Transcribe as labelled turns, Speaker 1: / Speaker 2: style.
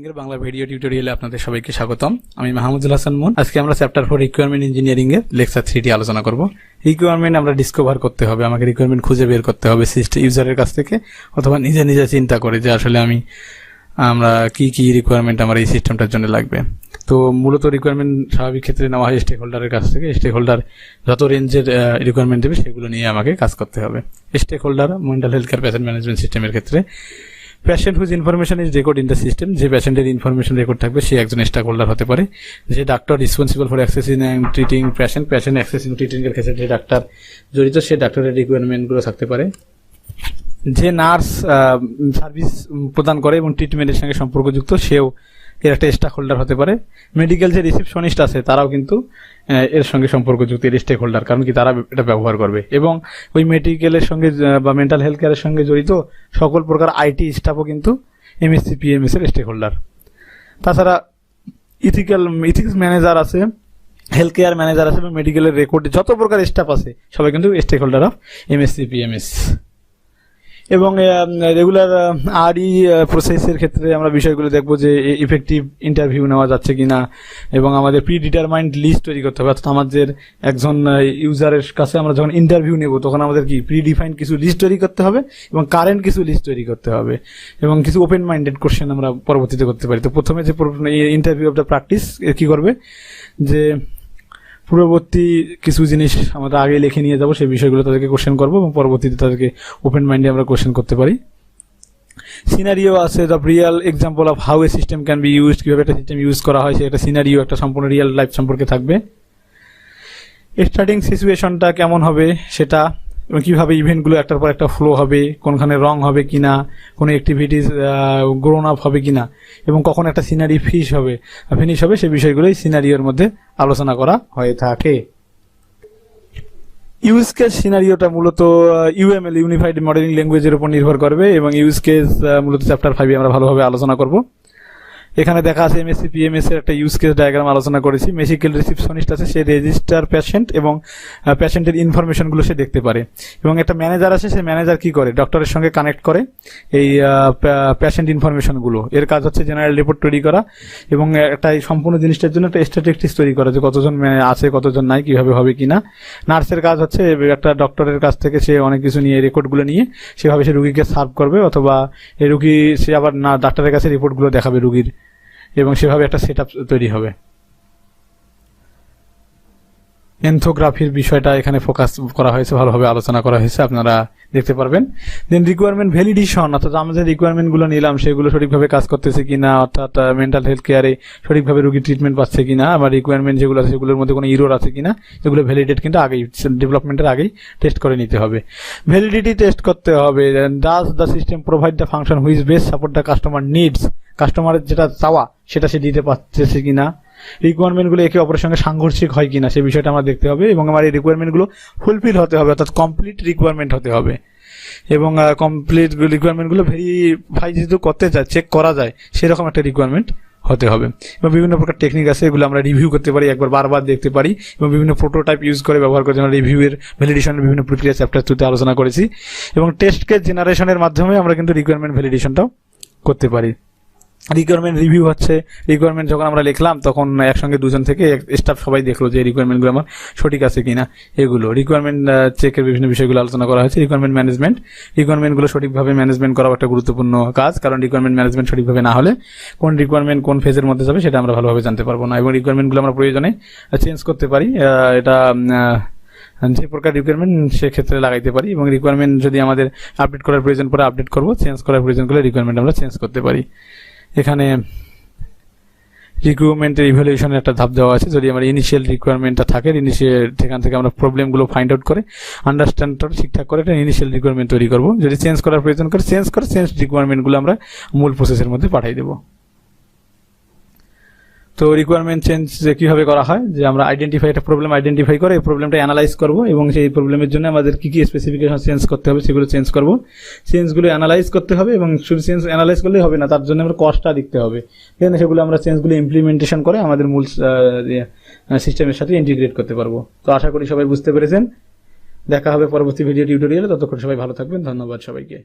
Speaker 1: এর বাংলা ভিডিও টিউটোরিয়ালে আপনাদের সবাইকে স্বাগতম। আমি মাহমুদুল হাসান। আজকে আমরা চ্যাপ্টার 4 রিকোয়ারমেন্ট ইঞ্জিনিয়ারিং এর লেকচার 3 আলোচনা করব। রিকোয়ারমেন্ট আমরা ডিসকভার করতে হবে, আমাকে রিকোয়ারমেন্ট খুঁজে বের করতে হবে সিস্টেম ইউজারের কাছ থেকে, অথবা নিজে নিজে চিন্তা করে যে আসলে আমরা কি রিকোয়ারমেন্ট আমার এই সিস্টেমটার জন্য লাগবে। তো মূলত রিকোয়ারমেন্ট স্বাভাবিক ক্ষেত্রে নেওয়া হয় স্টেক হোল্ডারের কাছ থেকে। স্টেক হোল্ডার যত রেঞ্জের রিকোয়ারমেন্ট দেবে সেগুলো নিয়ে আমাকে কাজ করতে হবে। Stakeholder mental health care patient management সিস্টেমের ক্ষেত্রে patient whose information is record in the system, যে পেশেন্টের ইনফরমেশন রেকর্ড থাকবে সে একজন স্টেক হোল্ডার হতে পারে। যে doctor responsible for accessing and treating patient accessing treating এর ক্ষেত্রে যে ডাক্তার জড়িত সে ডাক্তারের রিকোয়ারমেন্টগুলো থাকতে পারে। যে নার্স সার্ভিস প্রদান করে এবং ট্রিটমেন্টের সঙ্গে সম্পর্কযুক্ত সেও এর একটা স্টেক হোল্ডার হতে পারে। মেডিকেল যে রিসেপশনিস্ট আছে তারাও কিন্তু এর সঙ্গে সম্পর্কযুক্ত এর স্টেক হোল্ডার, কারণ কি তারা এটা ব্যবহার করবে। এবং ওই মেডিকেলের সঙ্গে বা মেন্টাল হেলথ কেয়ারের সঙ্গে জড়িত সকল প্রকার আইটি স্টাফও কিন্তু এমএসসি পিএমএস এর স্টেক হোল্ডার। তাছাড়া ইথিক্স ম্যানেজার আছে, হেলথ কেয়ার ম্যানেজার আছে এবং মেডিকেলের রেকর্ডে যত প্রকার স্টাফ আছে সবাই কিন্তু stakeholder of MSC PMS. এবং রেগুলার আরই প্রসেসের ক্ষেত্রে আমরা বিষয়গুলো দেখবো যে ইফেক্টিভ ইন্টারভিউ নেওয়া যাচ্ছে কিনা, এবং আমাদের প্রি ডিটারমাইন্ড লিস্ট তৈরি করতে হবে। অর্থাৎ আমাদের একজন ইউজারের কাছে আমরা যখন ইন্টারভিউ নেব তখন আমাদের কি প্রি ডিফাইন্ড কিছু লিস্ট তৈরি করতে হবে এবং কারেন্ট কিছু লিস্ট তৈরি করতে হবে, এবং কিছু ওপেন মাইন্ডেড কোশ্চেন আমরা পরবর্তীতে করতে পারি। তো প্রথমে যে ইন্টারভিউ অফ দ্য প্র্যাকটিস কি করবে, যে পূর্ববর্তী কিছু জিনিস আমরা আগে লিখে নিয়ে যাবো, সেই বিষয়গুলো তাদেরকে কোশ্চেন করবো এবং পরবর্তীতে তাদেরকে ওপেন মাইন্ডে আমরা কোশ্চেন করতে পারি। সিনারিও আছে, the real example of how a system can be used, কিভাবে একটা সিস্টেম ইউজ করা হয় সেটা সিনারিও একটা সম্পূর্ণ রিয়েল লাইফ সম্পর্কে থাকবে। স্টার্টিং সিচুয়েশনটা কেমন হবে সেটা, এবং কীভাবে ইভেন্টগুলো একটার পর একটা ফ্লো হবে, কোনখানে রং হবে কিনা, কোনো অ্যাক্টিভিটিস গ্রোন আপ হবে কিনা, এবং কখন একটা সিনারি ফিনিশ হবে সেই বিষয়গুলোই সিনারিওর মধ্যে আলোচনা করা হয়ে থাকে। ইউজ কেস সিনারিওটা মূলত ইউএমএল ইউনিফাইড মডেলিং ল্যাঙ্গুয়েজের উপর নির্ভর করবে, এবং ইউজ কেস মূলত চ্যাপ্টার 5 আমরা ভালোভাবে আলোচনা করব। এখানে দেখা আছে এমএসসি পিএমএস এর একটা ইউজ কেস ডায়াগ্রাম আলোচনা করেছি। মেডিকেল রিসেপশনিস্ট আছে, সে রেজিস্টার পেশেন্ট এবং পেশেন্টের ইনফরমেশনগুলো সে দেখতে পারে। এবং একটা ম্যানেজার আছে, সে ম্যানেজার কি করে, ডক্টরের সঙ্গে কানেক্ট করে এই পেশেন্ট ইনফরমেশনগুলো। এর কাজ হচ্ছে জেনারেল রিপোর্ট তৈরি করা এবং একটা এই সম্পূর্ণ জিনিসটার জন্য একটা স্ট্যাটিস্টিক্স তৈরি করা, যে কতজন আছে কতজন নাই, কিভাবে হবে কিনা। নার্সের কাজ হচ্ছে একটা ডক্টরের কাছ থেকে সে অনেক কিছু নিয়ে রেকর্ডগুলো নিয়ে সেভাবে সে রুগীকে সার্ভ করবে, অথবা এই রুগী সে আবার না ডাক্তারের কাছে রিপোর্টগুলো দেখাবে রুগীর, এবং সেভাবে একটা সেট আপ তৈরি হবে। এনথোগ্রাফির বিষয়টা এখানে ফোকাস করা হয়েছে, ভালোভাবে আলোচনা করা হয়েছে, আপনারা দেখতে পারবেন। দেন রিকোয়ারমেন্ট ভ্যালিডেশন, অর্থাৎ আমরা যে রিকোয়ারমেন্টগুলো নিলাম সেগুলো সঠিকভাবে কাজ করতেছে কিনা, অর্থাৎ মেন্টাল হেলথ কেয়ারে সঠিকভাবে রোগী ট্রিটমেন্ট পাচ্ছে কিনা, আবার রিকোয়ারমেন্ট যেগুলো আছে সেগুলোর মধ্যে কোনো ইরোর আছে কিনা, এগুলো ভ্যালিডেট কিন্তু আগেই ডেভেলপমেন্টের আগেই টেস্ট করে নিতে হবে। ভ্যালিডিটি টেস্ট করতে হবে। Does the system provide the function which best support the customer needs, কাস্টমারের যেটা চাওয়া সেটা সে দিতে পারতেছে কিনা। রিকোয়ারমেন্টগুলো একে অপরের সঙ্গে সাংঘর্ষিক হয় কিনা সেই বিষয়টা আমরা দেখতে হবে, এবং আমার এই রিকোয়ারমেন্টগুলো ফুলফিল হতে হবে, অর্থাৎ কমপ্লিট রিকোয়ারমেন্ট হতে হবে। এবং কমপ্লিট রিকোয়ারমেন্টগুলো ভেরিফাই যেহেতু করতে চায়, চেক করা যায় সেরকম একটা রিকোয়ারমেন্ট হতে হবে। এবং বিভিন্ন প্রকার টেকনিক আছে, এগুলো আমরা রিভিউ করতে পারি, একবার বারবার দেখতে পারি, এবং বিভিন্ন প্রোটোটাইপ ইউজ করে ব্যবহার করে আমরা রিভিউয়ের ভ্যালিডেশনের বিভিন্ন প্রক্রিয়া চ্যাপ্টার 2 আলোচনা করেছি। এবং টেস্ট কেস জেনারেশনের মাধ্যমে আমরা কিন্তু রিকোয়ারমেন্ট ভ্যালিডেশনটাও করতে পারি। রিকোয়ারমেন্ট রিভিউ হচ্ছে, রিকোয়ারমেন্ট যখন আমরা লিখলাম তখন একসঙ্গে দুজন থেকে স্টাফ সবাই দেখলো যে রিকোয়ারমেন্টগুলো আমার সঠিক আছে কিনা। এগুলো রিকোয়ারমেন্ট চেকের বিভিন্ন বিষয়গুলো আলোচনা করা হয়েছে। রিকোয়ারমেন্ট ম্যানেজমেন্ট, রিকোয়ারমেন্টগুলো সঠিকভাবে ম্যানেজমেন্ট করা একটা গুরুত্বপূর্ণ কাজ, কারণ রিকোয়ারমেন্ট ম্যানেজমেন্ট সঠিকভাবে না হলে কোন রিকোয়ারমেন্ট কোন ফেজের মধ্যে যাবে সেটা আমরা ভালোভাবে জানতে পারবো না, এবং রিকোয়ারমেন্টগুলো আমরা প্রয়োজনে চেঞ্জ করতে পারি, এটা যে প্রকার রিকোয়ারমেন্ট সেক্ষেত্রে লাগাইতে পারি। এবং রিকোয়ারমেন্ট যদি আমাদের আপডেট করার প্রয়োজন পড়ে আপডেট করবো, চেঞ্জ করার প্রয়োজন করলে রিকোয়ারমেন্ট আমরা চেঞ্জ করতে পারি। এখানে রিকোয়ারমেন্টের ইভ্যালুয়েশনের একটা ধাপ দেওয়া আছে। যদি আমার ইনিশিয়াল রিকোয়ারমেন্টটা থাকে, সেখান থেকে আমরা প্রবলেমগুলো ফাইন্ড আউট করে আন্ডারস্ট্যান্ডটা ঠিকঠাক করে একটা ইনিশিয়াল রিকোয়ারমেন্ট তৈরি করবো। যদি চেঞ্জ করার প্রয়োজন করে চেঞ্জ রিকোয়ারমেন্টগুলো আমরা মূল প্রসেসের মধ্যে পাঠিয়ে দেবো। তো রিকোয়ারমেন্ট চেঞ্জ কিভাবে করা হয়, যে আমরা একটা প্রবলেম আইডেন্টিফাই করে এই প্রবলেমটা অ্যানালাইজ করবো, এবং সেই প্রবলেমের জন্য আমাদের কি স্পেসিফিকেশন চেঞ্জ করতে হবে সেগুলো চেঞ্জ করবো। চেঞ্জগুলো অ্যানালাইজ করতে হবে, এবং শুধু চেঞ্জ অ্যানালাইজ করলেই হবে না, তার জন্য আমরা কস্টটা লিখতে হবে। দেন সেগুলো আমরা চেঞ্জগুলো ইমপ্লিমেন্টেশন করে আমাদের মূল সিস্টেমের সাথে ইন্টিগ্রেট করতে পারবো। তো আশা করি সবাই বুঝতে পেরেছেন। দেখা হবে পরবর্তী ভিডিও টিউটোরিয়ালে, ততক্ষণ সবাই ভালো থাকবেন। ধন্যবাদ সবাইকে।